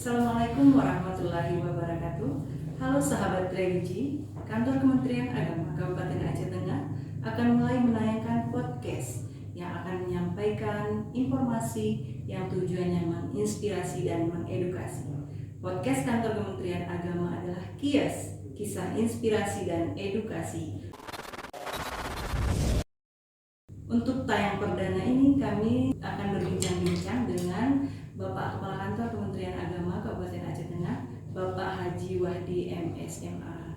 Assalamualaikum warahmatullahi wabarakatuh. Halo sahabat religi, Kantor Kementerian Agama Kabupaten Aceh Tengah akan mulai menayangkan podcast yang akan menyampaikan informasi yang tujuannya menginspirasi dan mengedukasi. Podcast Kantor Kementerian Agama adalah KIAS, Kisah Inspirasi dan Edukasi. Untuk tayang perdana ini kami akan berbincang-bincang dengan Bapak Kepala Kantor Kementerian Agama Kabupaten Aceh Tengah, Bapak Haji Wahdi MSMA.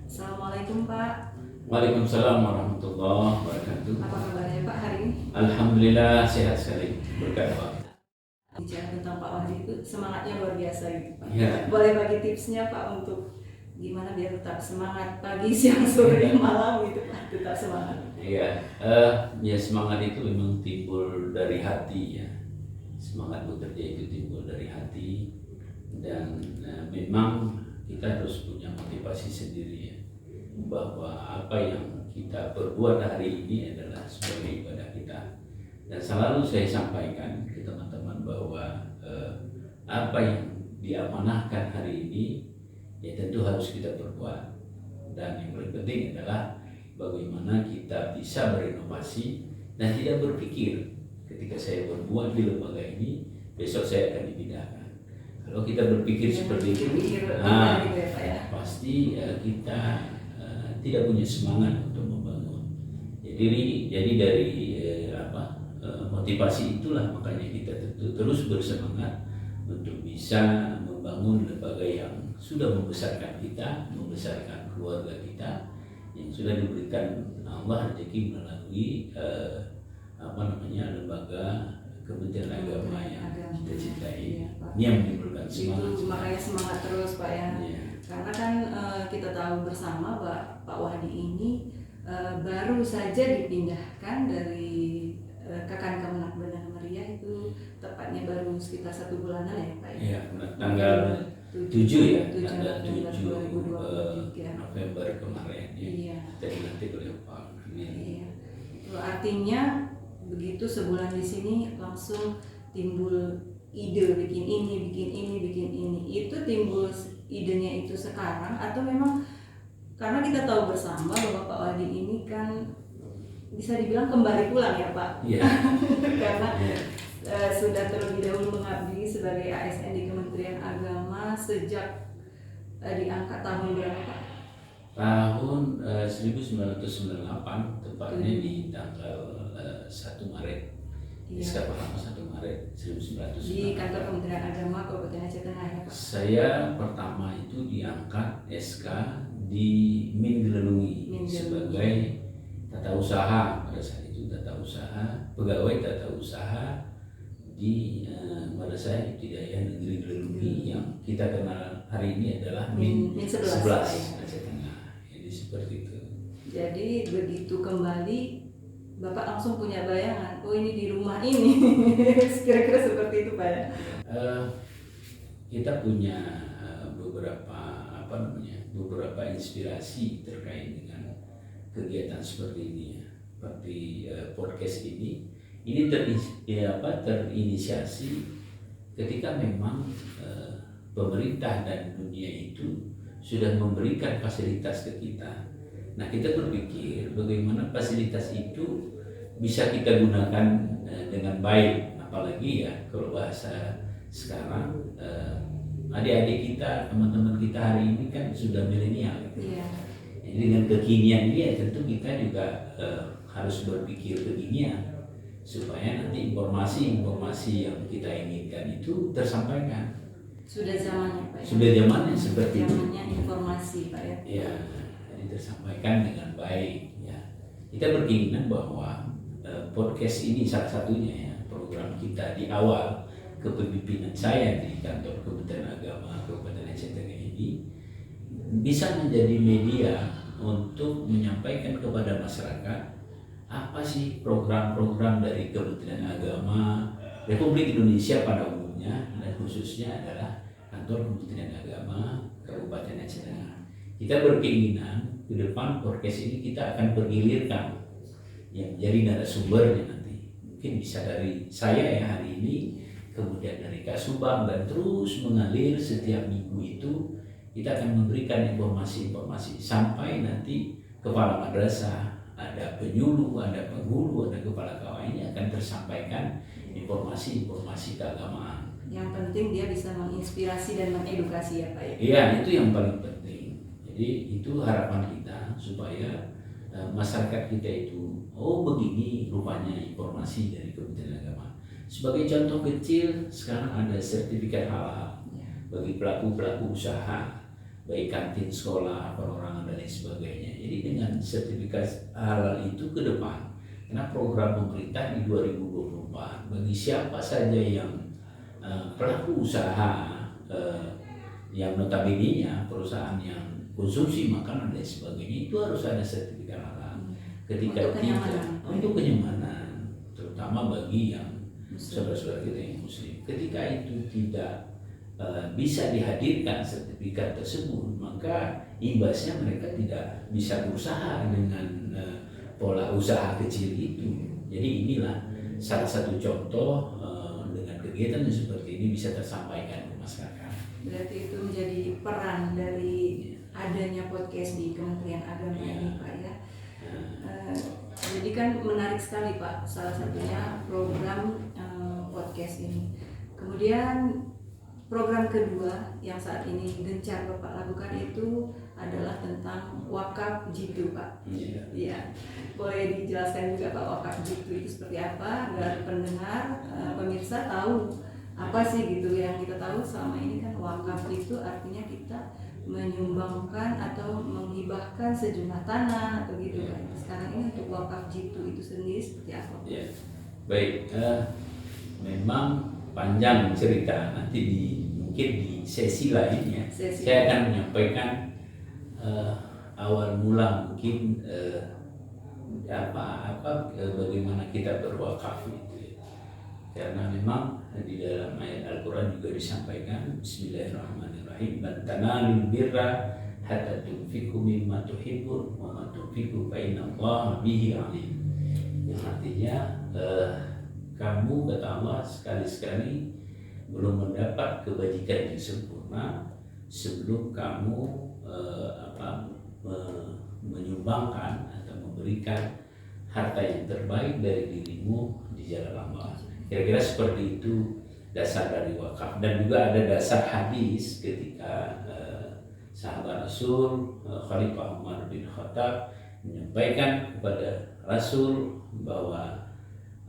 Assalamualaikum Pak. Waalaikumsalam warahmatullahi wabarakatuh. Apa kabarnya Pak hari ini? Alhamdulillah sehat sekali, berkat Pak. Bicara tentang Pak Wahdi itu semangatnya luar biasa gitu Pak. Ya. Boleh bagi tipsnya Pak untuk gimana biar tetap semangat pagi, siang, sore, malam gitu Pak, tetap semangat. Iya, ya semangat itu memang timbul dari hati ya. Semangat bekerja itu timbul dari hati dan memang kita harus punya motivasi sendiri ya, bahwa apa yang kita perbuat hari ini adalah sebagai ibadah kita. Dan selalu saya sampaikan ke teman-teman bahwa apa yang diamanahkan hari ini ya tentu harus kita perbuat. Dan yang paling penting adalah bagaimana kita bisa berinovasi dan tidak berpikir ketika saya berbuat di lembaga ini besok saya akan dipindahkan. Kalau kita berpikir seperti itu, pasti kita tidak punya semangat untuk membangun. Jadi dari motivasi itulah makanya kita terus bersemangat untuk bisa membangun lembaga yang sudah membesarkan kita, membesarkan keluarga kita, yang sudah diberikan Allah rezeki melalui lembaga Kementerian Agama yang kita cintai. Ini yang menimbulkan semangat. Itu makanya semangat terus Pak ya. Ya. Karena kan kita tahu bersama Pak Wahdi ini baru saja dipindahkan dari Kakan Kemenak Bandar Meriah, itu tepatnya baru sekitar 1 bulanan ya Pak ya. Iya, tanggal 7 ya, tanggal 7 2023 November kemarin ya. Iya. Dari nanti oleh Pak. Iya. Itu artinya begitu sebulan di sini langsung timbul ide bikin ini. Itu timbul idenya itu sekarang atau memang karena kita tahu bersama bahwa Pak Wahdi ini kan bisa dibilang kembali pulang ya Pak. Iya. Karena sudah terlebih dahulu mengabdi sebagai ASN di Kementerian Agama sejak diangkat tahun berapa Pak? Tahun 1998, tepatnya di tanggal 1 Maret. Iya. SK pertama 1 Maret 1998. Di Kantor Kementerian Agama Kabupaten Aceh Tengah ya Pak? Saya pertama itu diangkat SK di Mingelelungi sebagai tata usaha. Pada saat itu tata usaha, pegawai tata usaha di Madrasah Ibtidaiyah Negeri Gelelungi yang kita kenal hari ini adalah Min 11 Aceh Tengah. Jadi seperti itu. Jadi begitu kembali Bapak langsung punya bayangan, oh ini di rumah ini. Kira-kira seperti itu Pak ya? Kita punya beberapa inspirasi terkait dengan kegiatan seperti ini ya. Seperti podcast ini terinisiasi ketika memang pemerintah dan dunia itu sudah memberikan fasilitas ke kita. Nah, kita berpikir bagaimana fasilitas itu bisa kita gunakan dengan baik, apalagi ya kalau bahasa sekarang adik-adik kita, teman-teman kita hari ini kan sudah milenial. Iya. Jadi dengan kekinian ini ya tentu kita juga harus berpikir kekinian supaya nanti informasi yang kita inginkan itu tersampaikan. Sudah zamannya Pak ya? Sudah zamannya seperti itu. Zamannya informasi Pak ya? Ya, jadi tersampaikan dengan baik ya. Kita berkeinginan bahwa podcast ini salah satunya ya, program kita di awal kepemimpinan saya di Kantor Kementerian Agama Kabupaten Aceh Tengah ini bisa menjadi media untuk menyampaikan kepada masyarakat apa sih program-program dari Kementerian Agama Republik Indonesia pada umumnya dan khususnya adalah Kantor Kementerian Agama Kabupaten Aceh Tengah. Kita berkeinginan ke depan podcast ini kita akan pergilirkan yang jadi narasumbernya nanti. Mungkin bisa dari saya ya hari ini kemudian dari Kasubag, dan terus mengalir setiap minggu itu kita akan memberikan informasi-informasi sampai nanti kepala madrasah, ada penyuluh, ada penghulu, ada kepala KWA ini akan tersampaikan informasi-informasi keagamaan. Yang penting dia bisa menginspirasi dan mengedukasi ya Pak ya. Iya, itu yang paling penting. Jadi itu harapan kita supaya masyarakat kita itu, oh begini rupanya informasi dari Kementerian Agama. Sebagai contoh kecil, sekarang ada sertifikat halal bagi pelaku-pelaku usaha, baik kantin sekolah, perorangan dan lain sebagainya. Jadi dengan sertifikat halal itu ke depan, karena program pemerintah di 2024 bagi siapa saja yang pelaku usaha yang notabene-nya perusahaan yang konsumsi makanan dan sebagainya itu harus ada sertifikat halal. Ketika untuk kenyamanan, terutama bagi yang saudara-saudara kita yang muslim. Ketika itu tidak bisa dihadirkan sertifikat tersebut, maka imbasnya mereka tidak bisa berusaha dengan pola usaha kecil itu. Jadi inilah salah satu contoh dengan kegiatan yang seperti ini bisa tersampaikan ke masyarakat. Berarti itu menjadi peran dari adanya podcast di Kementerian Agama ini Pak ya. Jadi kan menarik sekali Pak, salah satunya program podcast ini. Kemudian program kedua yang saat ini gencar Bapak lakukan itu adalah tentang wakaf jitu Pak. Iya. Boleh dijelaskan juga Pak wakaf jitu itu seperti apa agar pendengar pemirsa tahu apa sih gitu. Yang kita tahu selama ini kan wakaf itu artinya kita menyumbangkan atau menghibahkan sejumlah tanah atau gitu kan. Sekarang ini untuk wakaf jitu itu sendiri seperti apa? Ya, baik. Memang panjang cerita, nanti mungkin di sesi lainnya saya akan menyampaikan awal mula mungkin bagaimana kita berwakaf itu ya. Karena memang di dalam ayat Al-Quran juga disampaikan Bismillahirrahmanirrahim, lan tanalul birra hatta tunfiqu mimma tuhibbun wa ma tunfiqu fa innallaha bihi alim. Yang artinya kamu, kata Allah, sekali-sekali belum mendapat kebajikan yang sempurna sebelum kamu menyumbangkan atau memberikan harta yang terbaik dari dirimu di jalan Allah. Kira-kira seperti itu dasar dari wakaf. Dan juga ada dasar hadis ketika sahabat Rasul Khalifah Umar bin Khattab menyampaikan kepada Rasul bahwa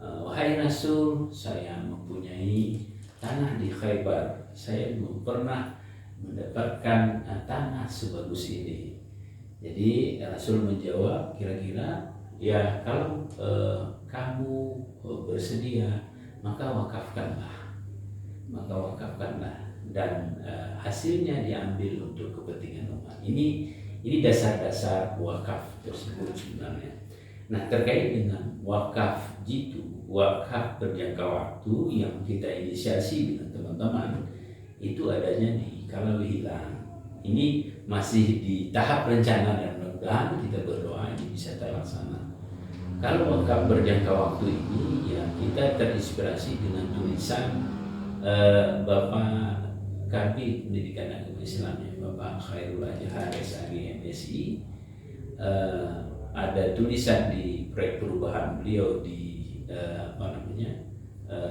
wahai Rasul, saya mempunyai tanah di Khaybar, saya belum pernah mendapatkan tanah sebagus ini. Jadi Rasul menjawab, kira-kira ya kalau kamu bersedia maka wakafkanlah, dan hasilnya diambil untuk kepentingan umat. Ini dasar-dasar wakaf tersebut sebenarnya. Nah, terkait dengan wakaf jitu, wakaf berjangka waktu yang kita inisiasi dengan teman-teman itu adanya di Kalawihilang. Ini masih di tahap rencana dan mudah-mudahan kita berdoa ini bisa terlaksana. Kalau wakaf berjangka waktu ini ya kita terinspirasi dengan tulisan Bapak Kabid Pendidikan Agama Islam ya, Bapak Khairul Ajhar SAG MSI. Ada tulisan di proyek perubahan beliau di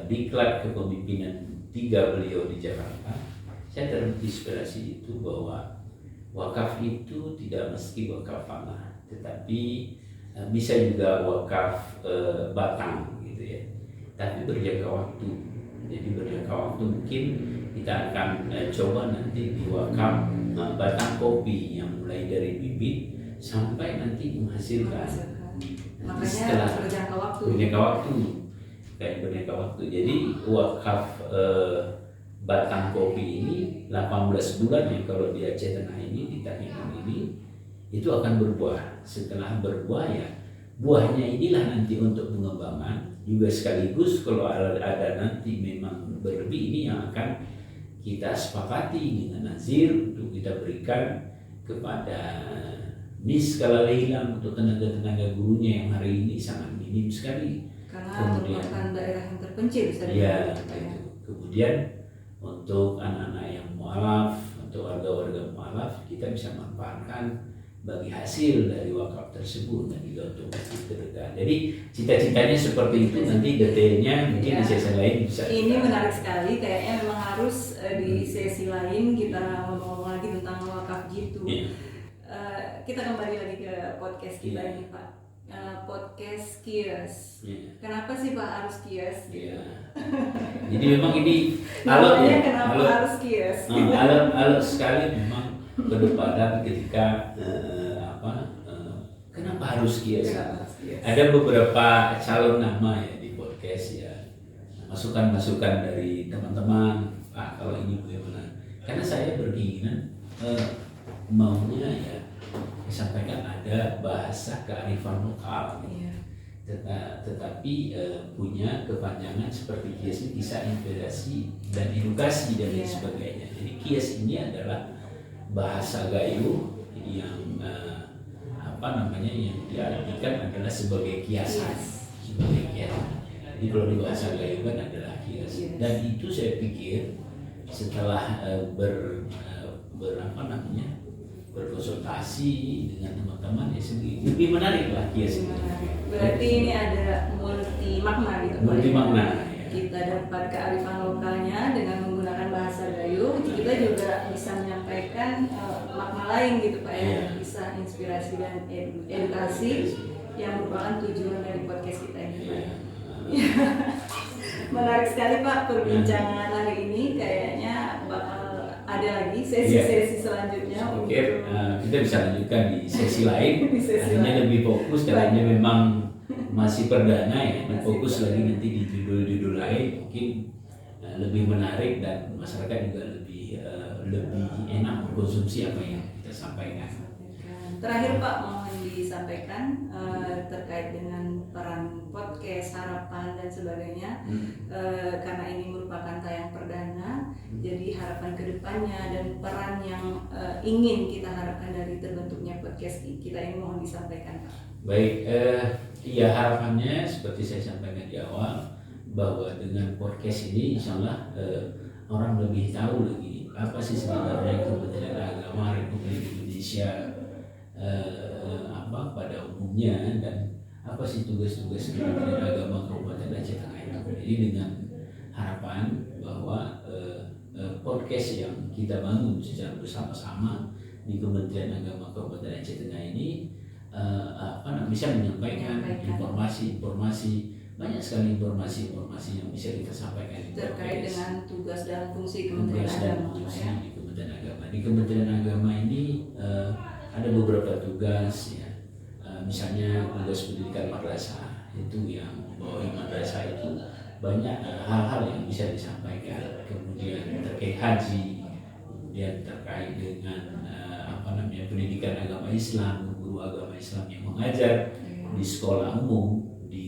diklat kepemimpinan 3 beliau di Jakarta. Saya terinspirasi itu bahwa wakaf itu tidak mesti wakaf tanah, tetapi bisa juga wakaf batang gitu ya, tapi berjangka waktu. Jadi berjangka waktu mungkin kita akan coba nanti di wakaf batang kopi yang mulai dari bibit sampai nanti menghasilkan. Makanya setelah berjangka waktu. Kayak berjangka waktu. Jadi wakaf batang kopi ini 18 bulan ya kalau di Aceh Tengah ini, di Tahinan ini itu akan berbuah. Setelah berbuah ya buahnya inilah nanti untuk pengembangan juga, sekaligus kalau ada nanti memang berlebih, ini yang akan kita sepakati dengan nazir untuk kita berikan kepada Nis Kalawihilang untuk tenaga-tenaga gurunya yang hari ini sangat minim sekali. Karena merupakan daerah yang terpencil bisa ya, gitu. Kemudian untuk anak-anak yang mualaf, untuk warga-warga mualaf, kita bisa manfaatkan bagi hasil dari wakaf tersebut dan juga untuk masjid terdekat. Jadi cita-citanya seperti itu, nanti detailnya mungkin di sesi lain bisa. Ini menarik sekali, kayaknya memang harus di sesi lain kita ngomong lagi tentang wakaf gitu. Kita kembali lagi ke podcast kita ini Pak. Podcast Kios. Kenapa sih Pak harus Kios? Jadi memang ini alotnya kenapa harus Kios? Alot sekali memang berdepan ketika kenapa harus Kios? Ada beberapa calon nama ya di podcast ya, masukan-masukan dari teman-teman, Pak kalau ini bagaimana? Karena saya berkeinginan maunya ya disampaikan ada bahasa kearifan lokal, tetapi punya kepanjangan seperti Kios ini bisa inspirasi dan edukasi dan lain sebagainya. Jadi Kios ini adalah bahasa gayo yang yang diartikan adalah sebagai kiasan, Jadi kalau di bahasa gayo kan adalah kias. Dan itu saya pikir setelah berkonsultasi dengan teman-teman ya lebih menarik lah kias. Berarti ini ada multi makna gitu. Multi makna. Kita dapat kearifan lokalnya dengan menggunakan bahasa gayo, kita juga bisa menyampaikan makna lain gitu Pak ya, bisa inspirasi dan edukasi yang merupakan tujuan dari podcast kita ini Pak. Menarik sekali Pak perbincangan hari ini, kayaknya bakal ada lagi sesi-sesi selanjutnya. Oke, kita bisa lanjutkan di sesi lain. Artinya lebih fokus karena ini memang masih perdana ya, fokus lagi nanti di judul-judul lain mungkin lebih menarik dan masyarakat juga lebih enak mengkonsumsi apa yang kita sampaikan. Terakhir Pak, mohon disampaikan terkait dengan peran podcast, harapan dan sebagainya, karena ini merupakan tayang perdana, jadi harapan kedepannya dan peran yang ingin kita harapkan dari terbentuknya podcast kita ini mohon disampaikan Pak. Baik, ya harapannya seperti saya sampaikan di awal bahwa dengan podcast ini insya Allah orang lebih tahu lagi apa sih sebenarnya Kementerian Agama Republik Indonesia pada umumnya dan apa sih tugas-tugas Kementerian Agama Kabupaten Aceh Tengah itu. Jadi dengan harapan bahwa podcast yang kita bangun secara bersama-sama di Kementerian Agama Kabupaten Aceh Tengah ini bisa menyampaikan informasi, banyak sekali informasi yang bisa kita sampaikan terkait dengan tugas dan fungsi Kementerian Agama. Di Kementerian Agama ini ada beberapa tugas ya, misalnya tugas pendidikan madrasah itu yang membawahi madrasah itu banyak hal-hal yang bisa disampaikan, kemudian terkait haji, kemudian terkait dengan pendidikan agama Islam, guru agama Islam yang mengajar di sekolah umum, di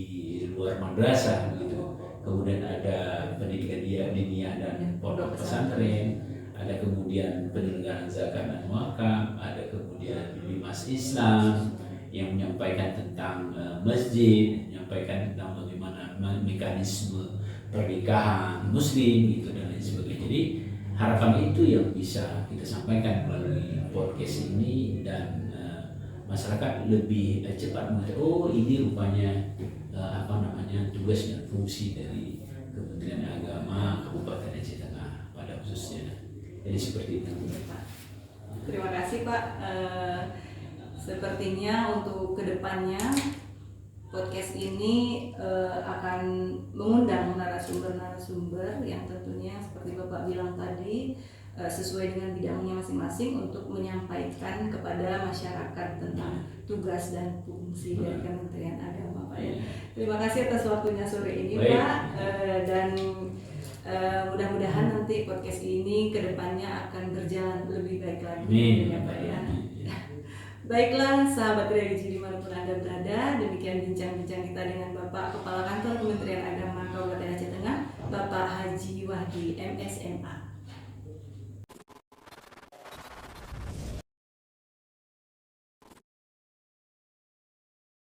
luar madrasah gitu. Kemudian ada pendidikan diniyah dan pondok pesantren, ada kemudian penyelenggaraan zakat dan wakaf, ada kemudian bimas Islam yang menyampaikan tentang masjid, menyampaikan tentang bagaimana mekanisme pernikahan muslim gitu dan lain sebagainya. Jadi harapan itu yang bisa kita sampaikan melalui podcast ini dan masyarakat lebih cepat mengetahui ini rupanya tugas dan fungsi dari Kementerian Agama Kabupaten Aceh Tengah pada khususnya. Jadi seperti itu. Terima kasih Pak. Sepertinya untuk kedepannya podcast ini akan mengundang narasumber-narasumber yang tentunya seperti Bapak bilang tadi sesuai dengan bidangnya masing-masing untuk menyampaikan kepada masyarakat tentang tugas dan fungsi dari Kementerian Agama Pak ya. Terima kasih atas waktunya sore ini Pak, dan mudah-mudahan nanti podcast ini kedepannya akan berjalan lebih baik lagi ya Pak ya. Baiklah sahabat religi dimanapun Anda berada, demikian bincang-bincang kita dengan Bapak Kepala Kantor Kementerian Agama Kabupaten Aceh Tengah, Bapak Haji Wahdi MSMA.